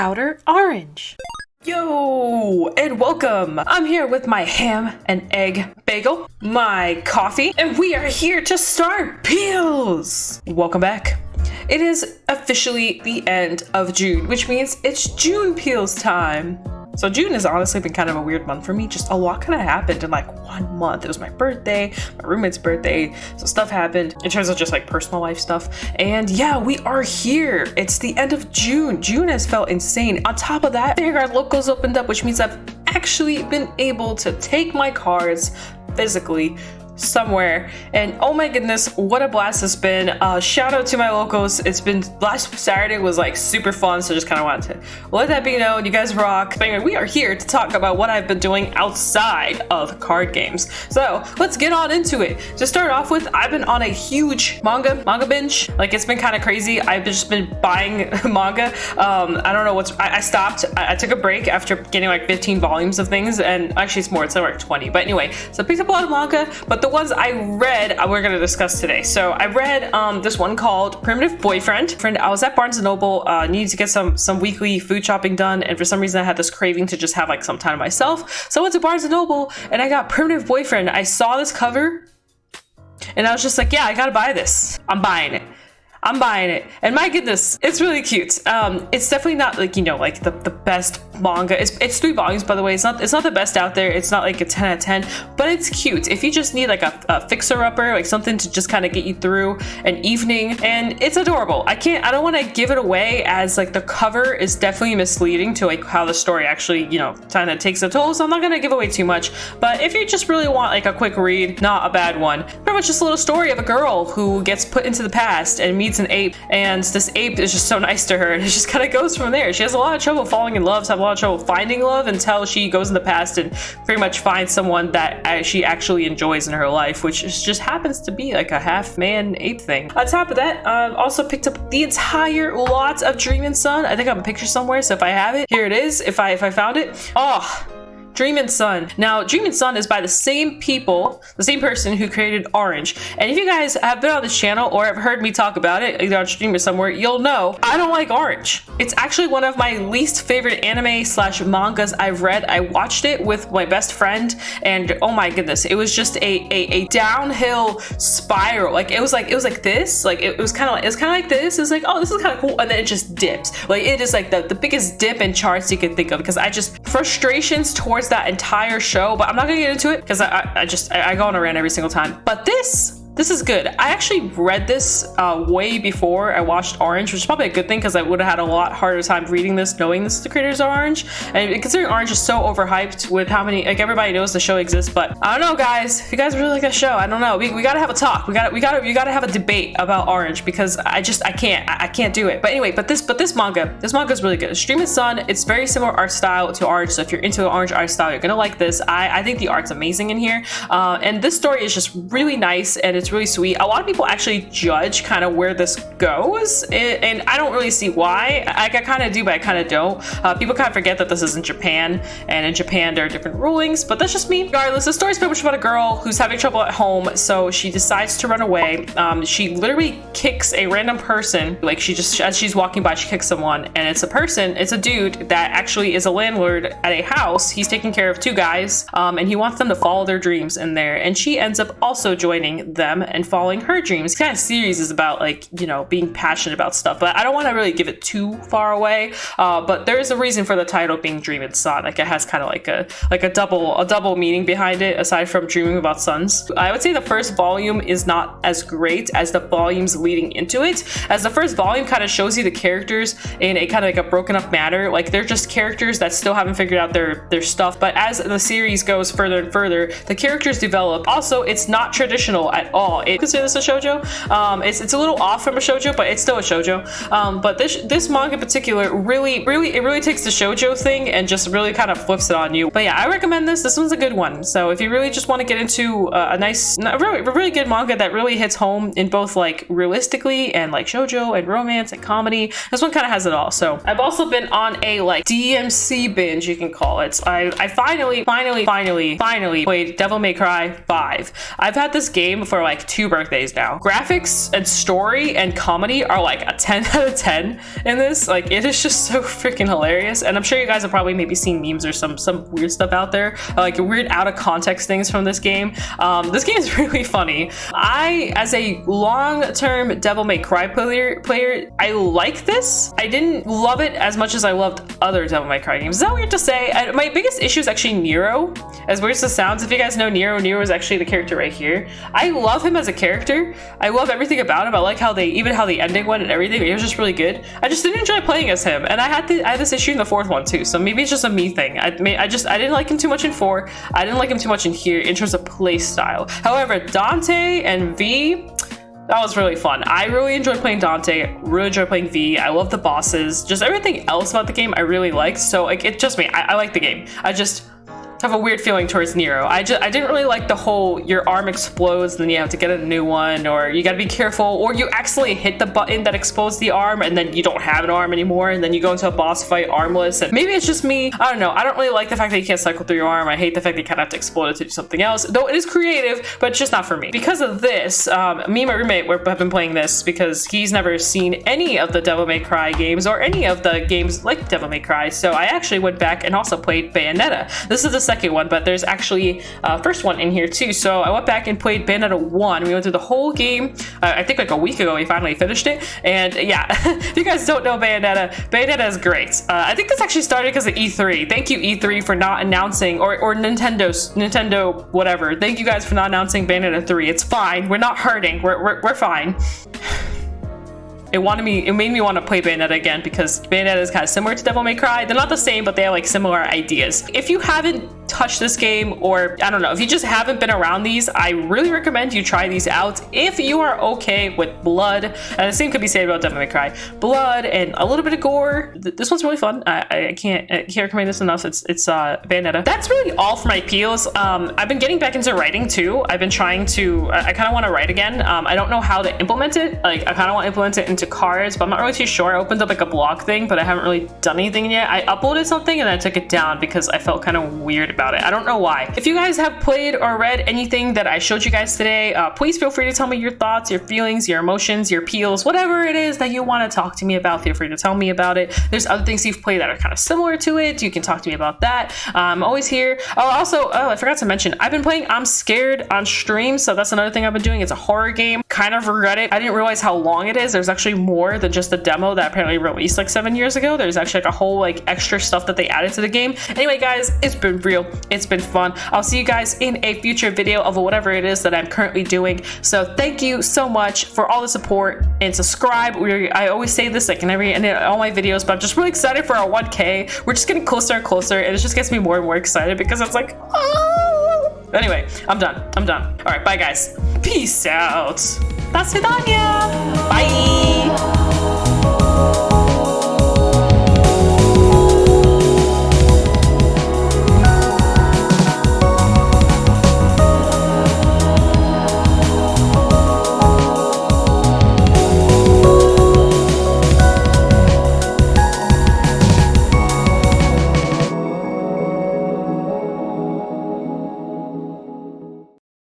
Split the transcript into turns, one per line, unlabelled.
Outer Orange. Yo, and welcome! I'm here with my ham and egg bagel, my coffee, and we are here to start Peels! Welcome back. It is officially the end of June, which means it's June Peels time. So June has honestly been kind of a weird month for me. Just a lot kind of happened in like 1 month. It was my birthday, my roommate's birthday, so stuff happened in terms of just like personal life stuff. And yeah, we are here. It's the end of June. June has felt insane. On top of that, Vanguard locals opened up, which means I've actually been able to take my cards physically somewhere, and oh my goodness, what a blast it's been. Shout out to my locals. It's been, last Saturday was like super fun, so just kind of wanted to let that be known. You guys rock. But anyway, we are here to talk about what I've been doing outside of card games, so let's get on into it. To start off with, I've been on a huge manga binge. Like, it's been kind of crazy. I've just been buying manga. I don't know what's, I stopped. I took a break after getting like 15 volumes of things, and actually it's more, it's like 20, but anyway, so I picked up a lot of manga, but the ones I read, we're going to discuss today. So I read this one called Primitive Boyfriend. I was at Barnes & Noble, needed to get some weekly food shopping done, and for some reason I had this craving to just have like some time to myself. So I went to Barnes & Noble and I got Primitive Boyfriend. I saw this cover and I was just like, yeah, I gotta buy this. I'm buying it. And my goodness, it's really cute. It's definitely not like, you know, like the best manga. It's 3 volumes, by the way. It's not the best out there. It's not like a 10 out of 10, but it's cute. If you just need like a fixer-upper, like something to just kind of get you through an evening, and it's adorable. I don't want to give it away, as like the cover is definitely misleading to like how the story actually, you know, kind of takes a toll. So I'm not going to give away too much, but if you just really want like a quick read, not a bad one. Pretty much just a little story of a girl who gets put into the past and meets an ape, and this ape is just so nice to her, and it just kind of goes from there. She has a lot of trouble falling in love, has a lot of trouble finding love, until she goes in the past and pretty much finds someone that she actually enjoys in her life, which just happens to be like a half man ape thing. On top of that, also picked up the entire lot of Dreamin' Sun. I think I have a picture somewhere, so if I have it, here it is. If I found it. Oh, Dreamin' Sun. Now, Dreamin' Sun is by the same people, the same person who created Orange. And if you guys have been on this channel or have heard me talk about it, either on stream or somewhere, you'll know I don't like Orange. It's actually one of my least favorite anime slash mangas I've read. I watched it with my best friend, and oh my goodness, it was just a downhill spiral. Like it was like this. Like it was kind of like this. It was like, oh, this is kind of cool, and then it just dips. Like it is like the biggest dip in charts you can think of, because I just frustrations towards that entire show, but I'm not gonna get into it because I go on a rant every single time. But this is good. I actually read this way before I watched Orange, which is probably a good thing, because I would have had a lot harder time reading this knowing this is the creators of Orange. And considering Orange is so overhyped with how many, like, everybody knows the show exists, but I don't know, guys. If you guys really like that show, I don't know. We gotta have a talk. We gotta have a debate about Orange, because I can't do it. But anyway, but this manga is really good. Dreamin' Sun, it's very similar art style to Orange, so if you're into an Orange art style, you're gonna like this. I think the art's amazing in here, and this story is just really nice, and it's really sweet. A lot of people actually judge kind of where this goes, and I don't really see why. I kind of do, but I kind of don't. People kind of forget that this is in Japan, and in Japan there are different rulings, but that's just me. Regardless, the story's pretty much about a girl who's having trouble at home, so she decides to run away. She literally kicks a random person. Like, she just, as she's walking by, she kicks someone, and it's a dude that actually is a landlord at a house. He's taking care of 2 guys, and he wants them to follow their dreams in there, and she ends up also joining them and following her dreams. This kind of series is about, like, you know, being passionate about stuff, but I don't want to really give it too far away. But there is a reason for the title being Dreamin' Sun. Like, it has kind of like a double meaning behind it, aside from dreaming about suns. I would say the first volume is not as great as the volumes leading into it, as the first volume kind of shows you the characters in a kind of like a broken up manner. Like, they're just characters that still haven't figured out their stuff, but as the series goes further and further, the characters develop. Also, it's not traditional at all. Consider this a shoujo. It's a little off from a shoujo, but it's still a shoujo. But this manga in particular really takes the shoujo thing and just really kind of flips it on you. But yeah, I recommend this. This one's a good one. So if you really just want to get into a really good manga that really hits home in both like realistically and like shoujo and romance and comedy, this one kind of has it all. So I've also been on a like DMC binge, you can call it. I finally played Devil May Cry 5. I've had this game for like like 2 birthdays now. Graphics and story and comedy are like a 10 out of 10 in this. Like, it is just so freaking hilarious. And I'm sure you guys have probably maybe seen memes or some weird stuff out there, like weird out of context things from this game. This game is really funny. I, as a long-term Devil May Cry player, I like this. I didn't love it as much as I loved other Devil May Cry games. Is that weird to say? And my biggest issue is actually Nero. As weird as it sounds, if you guys know Nero is actually the character right here. I love him as a character. I love everything about him. I like how the ending went and everything. It was just really good. I just didn't enjoy playing as him, and I had this issue in the 4th one too. So maybe it's just a me thing. I didn't like him too much in 4. I didn't like him too much in here in terms of play style. However, Dante and V, that was really fun. I really enjoyed playing Dante, really enjoyed playing V. I love the bosses. Just everything else about the game I really liked. So like, it's just me. I like the game. I just have a weird feeling towards Nero. I didn't really like the whole your arm explodes, then you have to get a new one, or you gotta be careful, or you accidentally hit the button that explodes the arm and then you don't have an arm anymore, and then you go into a boss fight armless. And maybe it's just me. I don't know. I don't really like the fact that you can't cycle through your arm. I hate the fact that you kind of have to explode it to do something else, though it is creative, but it's just not for me. Because of this, me and my roommate have been playing this because he's never seen any of the Devil May Cry games or any of the games like Devil May Cry, so I actually went back and also played Bayonetta. This is the second one, but there's actually a first one in here too. So I went back and played Bayonetta 1. We went through the whole game. I think like a week ago we finally finished it. And yeah, if you guys don't know Bayonetta is great. I think this actually started because of E3. Thank you, E3, for not announcing, or Nintendo whatever. Thank you guys for not announcing Bayonetta 3. It's fine. We're not hurting. We're fine. It made me want to play Bayonetta again because Bayonetta is kind of similar to Devil May Cry. They're not the same, but they have like similar ideas. If you haven't touched this game, or I don't know, if you just haven't been around these, I really recommend you try these out if you are okay with blood. And the same could be said about Devil May Cry. Blood and a little bit of gore. This one's really fun. I can't recommend this enough. It's Bayonetta. That's really all for my peels. I've been getting back into writing too. I've been trying to, I kind of want to write again. I don't know how to implement it. Like, I kind of want to implement it into cards, but I'm not really too sure. I opened up like a blog thing, but I haven't really done anything yet. I uploaded something and then I took it down because I felt kind of weird about it. I don't know why. If you guys have played or read anything that I showed you guys today, please feel free to tell me your thoughts, your feelings, your emotions, your peels, whatever it is that you want to talk to me about. Feel free to tell me about it. There's other things you've played that are kind of similar to it. You can talk to me about that. I'm always here. Oh, I forgot to mention, I've been playing I'm Scared on stream, so that's another thing I've been doing. It's a horror game. Kind of regret it. I didn't realize how long it is. There's actually more than just the demo that apparently released like 7 years ago. There's actually like a whole like extra stuff that they added to the game. Anyway, guys, it's been real. It's been fun. I'll see you guys in a future video of whatever it is that I'm currently doing. So thank you so much for all the support, and subscribe. I always say this like in all my videos, but I'm just really excited for our 1K. We're just getting closer and closer, and it just gets me more and more excited because it's like, oh. Anyway, I'm done. All right, bye guys. Peace out. До свидания. Bye.